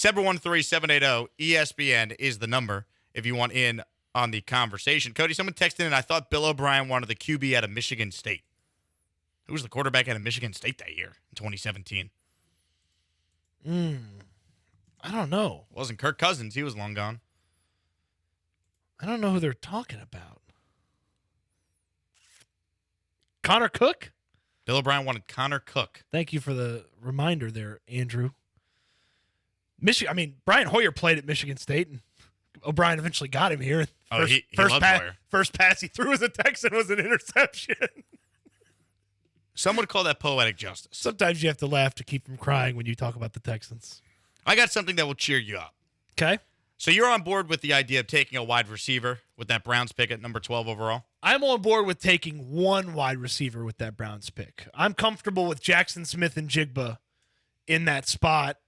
713-780-ESPN is the number if you want in on the conversation. Cody, someone texted in, I thought Bill O'Brien wanted the QB out of Michigan State. Who was the quarterback out of Michigan State that year in 2017? I don't know. It wasn't Kirk Cousins. He was long gone. I don't know who they're talking about. Connor Cook? Bill O'Brien wanted Connor Cook. Thank you for the reminder there, Andrew. Brian Hoyer played at Michigan State, and O'Brien eventually got him here. He loved Hoyer. First pass he threw as a Texan was an interception. Some would call that poetic justice. Sometimes you have to laugh to keep from crying when you talk about the Texans. I got something that will cheer you up. Okay. So you're on board with the idea of taking a wide receiver with that Browns pick at number 12 overall? I'm on board with taking one wide receiver with that Browns pick. I'm comfortable with Jaxon Smith-Njigba in that spot.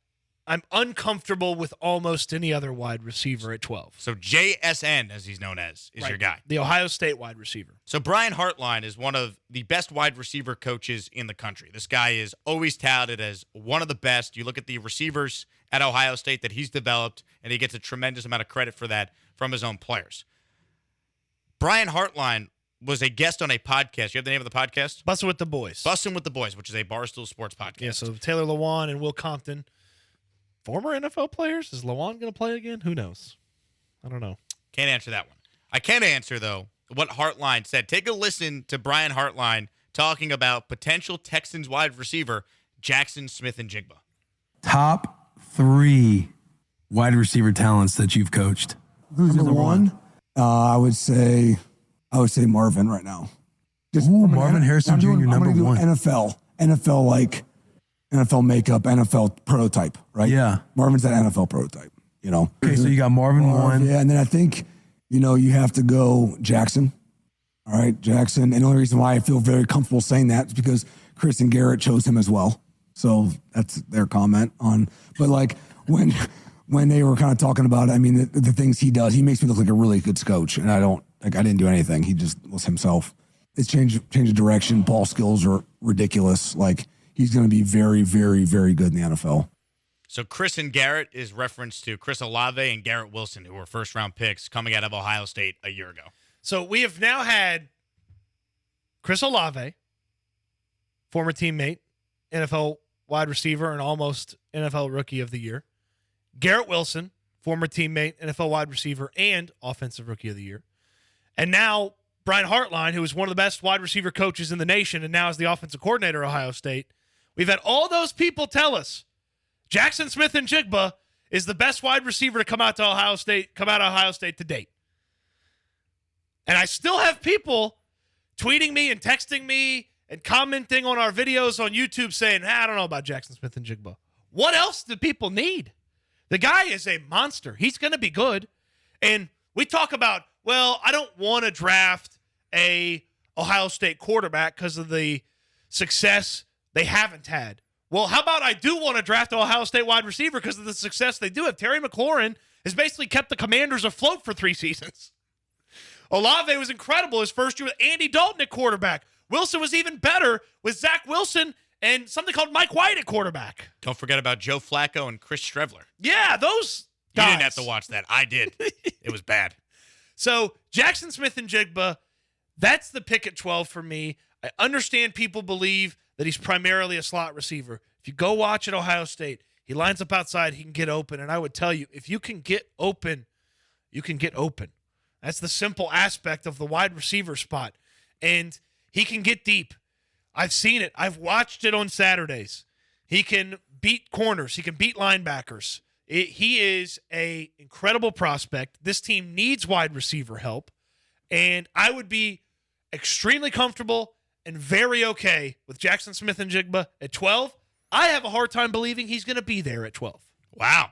I'm uncomfortable with almost any other wide receiver at 12. So JSN, as he's known as, is your guy. The Ohio State wide receiver. So Brian Hartline is one of the best wide receiver coaches in the country. This guy is always touted as one of the best. You look at the receivers at Ohio State that he's developed, and he gets a tremendous amount of credit for that from his own players. Brian Hartline was a guest on a podcast. You have the name of the podcast? Bussin' with the Boys. Bussin' with the Boys, which is a Barstool Sports podcast. Yeah, so Taylor Lewan and Will Compton, former NFL players. Is Lewan going to play again? Who knows? I don't know. Can't answer that one. I can answer, though, what Hartline said. Take a listen to Brian Hartline talking about potential Texans wide receiver Jaxon Smith-Njigba. Top 3 wide receiver talents that you've coached. Who's number one? I would say Marvin right now. Marvin Harrison Jr. number one. NFL makeup, NFL prototype, right? Yeah. Marvin's that NFL prototype, you know. Okay, so you got Marvin one. Yeah, and then I think, you have to go Jackson. All right, Jackson. And the only reason why I feel very comfortable saying that is because Chris and Garrett chose him as well. So that's their comment on. But like when they were kind of talking about it, I mean, the things he does, he makes me look like a really good coach. And I didn't do anything. He just was himself. It's change of direction. Ball skills are ridiculous. Like, he's going to be very, very, very good in the NFL. So Chris and Garrett is reference to Chris Olave and Garrett Wilson, who were first-round picks coming out of Ohio State a year ago. So we have now had Chris Olave, former teammate, NFL wide receiver, and almost NFL Rookie of the Year. Garrett Wilson, former teammate, NFL wide receiver, and Offensive Rookie of the Year. And now Brian Hartline, who is one of the best wide receiver coaches in the nation and now is the offensive coordinator at Ohio State. We've had all those people tell us Jaxon Smith-Njigba is the best wide receiver to come out of Ohio State to date. And I still have people tweeting me and texting me and commenting on our videos on YouTube saying, I don't know about Jaxon Smith-Njigba. What else do people need? The guy is a monster. He's going to be good. And we talk about, well, I don't want to draft a Ohio State quarterback because of the success they haven't had. Well, how about I do want to draft an Ohio State wide receiver because of the success they do have? Terry McLaurin has basically kept the Commanders afloat for 3 seasons. Olave was incredible his first year with Andy Dalton at quarterback. Wilson was even better with Zach Wilson and something called Mike White at quarterback. Don't forget about Joe Flacco and Chris Streveler. Yeah, those guys. You didn't have to watch that. I did. It was bad. So Jaxon Smith-Njigba, that's the pick at 12 for me. I understand people believe that he's primarily a slot receiver. If you go watch at Ohio State, he lines up outside, he can get open. And I would tell you, if you can get open, you can get open. That's the simple aspect of the wide receiver spot. And he can get deep. I've seen it. I've watched it on Saturdays. He can beat corners. He can beat linebackers. He is an incredible prospect. This team needs wide receiver help. And I would be extremely comfortable and very okay with Jaxon Smith-Njigba at 12. I have a hard time believing he's going to be there at 12. Wow.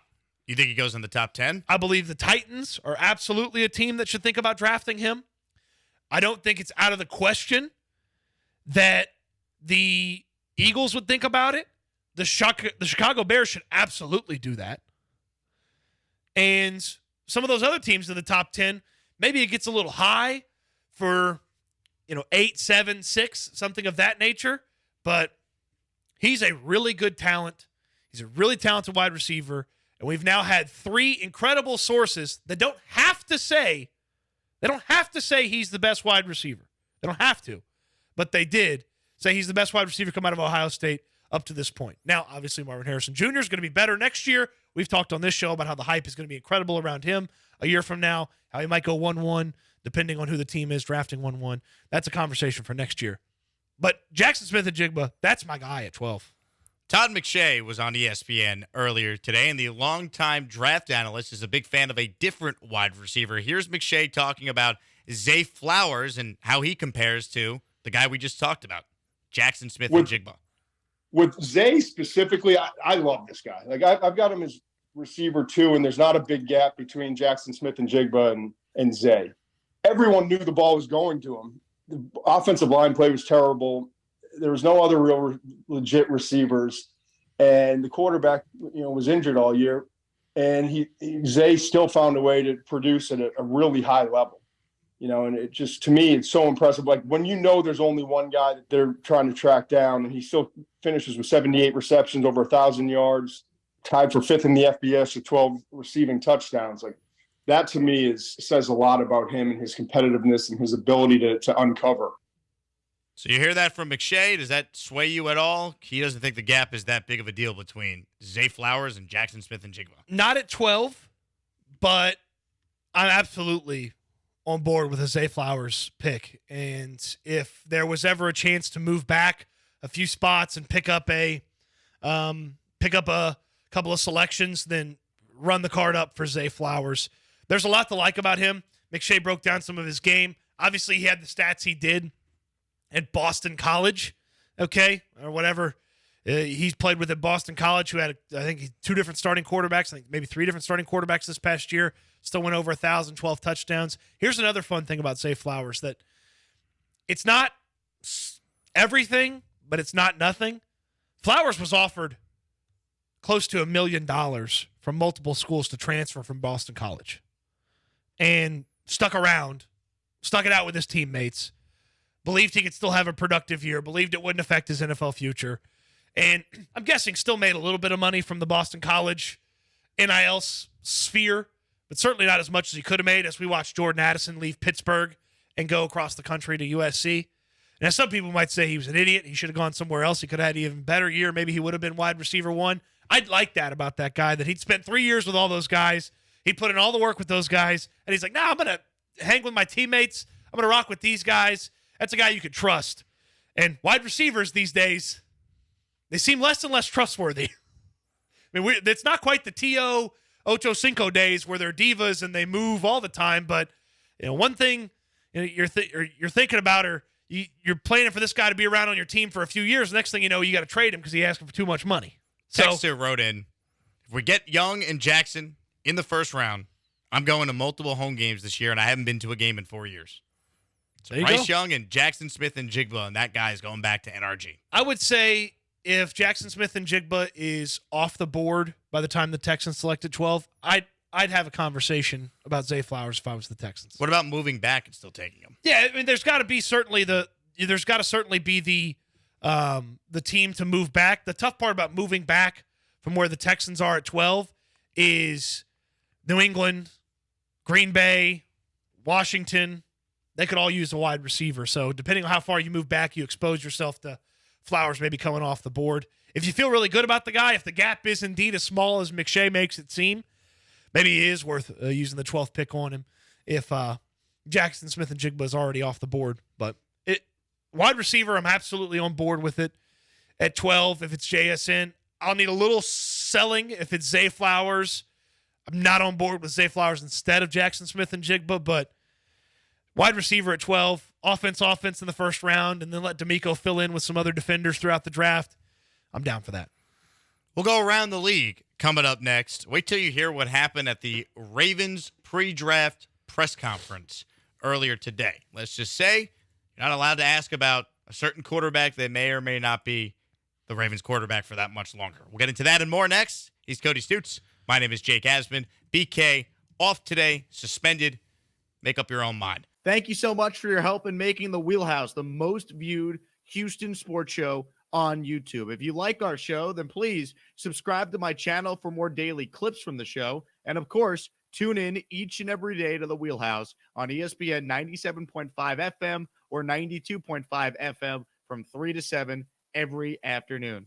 You think he goes in the top 10? I believe the Titans are absolutely a team that should think about drafting him. I don't think it's out of the question that the Eagles would think about it. The Chicago Bears should absolutely do that. And some of those other teams in the top 10, maybe it gets a little high for 8, 7, 6, something of that nature. But he's a really good talent. He's a really talented wide receiver. And we've now had 3 incredible sources that don't have to say he's the best wide receiver. They don't have to, but they did say he's the best wide receiver come out of Ohio State up to this point. Now, obviously, Marvin Harrison Jr. is going to be better next year. We've talked on this show about how the hype is going to be incredible around him a year from now, how he might go 1-1, depending on who the team is drafting 1-1. That's a conversation for next year. But Jaxon Smith-Njigba, that's my guy at 12. Todd McShay was on ESPN earlier today, and the longtime draft analyst is a big fan of a different wide receiver. Here's McShay talking about Zay Flowers and how he compares to the guy we just talked about, Jaxon Smith-Njigba. With Zay specifically, I love this guy. Like I've got him as receiver 2, and there's not a big gap between Jaxon Smith-Njigba and Zay. Everyone knew the ball was going to him. The offensive line play was terrible. There was no other real legit receivers, and the quarterback, was injured all year, and Zay still found a way to produce at a really high level, and it just, to me, it's so impressive. Like when there's only one guy that they're trying to track down, and he still finishes with 78 receptions, over 1,000 yards, tied for 5th in the FBS with 12 receiving touchdowns. Like that to me says a lot about him and his competitiveness and his ability to uncover. So you hear that from McShay. Does that sway you at all? He doesn't think the gap is that big of a deal between Zay Flowers and Jaxon Smith-Njigba. Not at 12, but I'm absolutely on board with a Zay Flowers pick. And if there was ever a chance to move back a few spots and pick up a couple of selections, then run the card up for Zay Flowers. There's a lot to like about him. McShay broke down some of his game. Obviously, he had the stats he did at Boston College, okay, or whatever. He's played with at Boston College, who had, I think, 2 different starting quarterbacks, I think maybe 3 different starting quarterbacks this past year, still went over 1,000, 12 touchdowns. Here's another fun thing about Zay Flowers, that it's not everything, but it's not nothing. Flowers was offered close to $1 million from multiple schools to transfer from Boston College and stuck it out with his teammates, believed he could still have a productive year, believed it wouldn't affect his NFL future, and I'm guessing still made a little bit of money from the Boston College NIL sphere, but certainly not as much as he could have made as we watched Jordan Addison leave Pittsburgh and go across the country to USC. Now, some people might say he was an idiot. He should have gone somewhere else. He could have had an even better year. Maybe he would have been wide receiver 1. I'd like that about that guy, that he'd spent 3 years with all those guys. He'd put in all the work with those guys, and he's like, I'm going to hang with my teammates. I'm going to rock with these guys. That's a guy you could trust. And wide receivers these days, they seem less and less trustworthy. I mean, it's not quite the T.O. Ocho Cinco days where they're divas and they move all the time, but one thing you're thinking about, or you're planning for this guy to be around on your team for a few years. Next thing you know, you got to trade him because he asked for too much money. Texter wrote in, if we get Young and Jackson in the first round, I'm going to multiple home games this year, and I haven't been to a game in 4 years. So Bryce Young and Jaxon Smith-Njigba, and that guy is going back to NRG. I would say if Jaxon Smith-Njigba is off the board by the time the Texans selected 12, I'd have a conversation about Zay Flowers if I was the Texans. What about moving back and still taking him? Yeah, I mean, there's got to certainly be the team to move back. The tough part about moving back from where the Texans are at 12 is New England, Green Bay, Washington. They could all use a wide receiver. So depending on how far you move back, you expose yourself to Flowers maybe coming off the board. If you feel really good about the guy, if the gap is indeed as small as McShay makes it seem, maybe it is worth using the 12th pick on him if Jaxon Smith-Njigba is already off the board. But wide receiver, I'm absolutely on board with it at 12. If it's JSN, I'll need a little selling if it's Zay Flowers. I'm not on board with Zay Flowers instead of Jaxon Smith-Njigba, but wide receiver at 12, offense in the first round, and then let D'Amico fill in with some other defenders throughout the draft. I'm down for that. We'll go around the league coming up next. Wait till you hear what happened at the Ravens pre-draft press conference earlier today. Let's just say you're not allowed to ask about a certain quarterback that may or may not be the Ravens quarterback for that much longer. We'll get into that and more next. He's Cody Stoots. My name is Jake Asman. BK off today, suspended. Make up your own mind. Thank you so much for your help in making the Wheelhouse the most viewed Houston sports show on YouTube. If you like our show, then please subscribe to my channel for more daily clips from the show. And of course, tune in each and every day to the Wheelhouse on ESPN 97.5 FM or 92.5 FM from 3 to 7 every afternoon.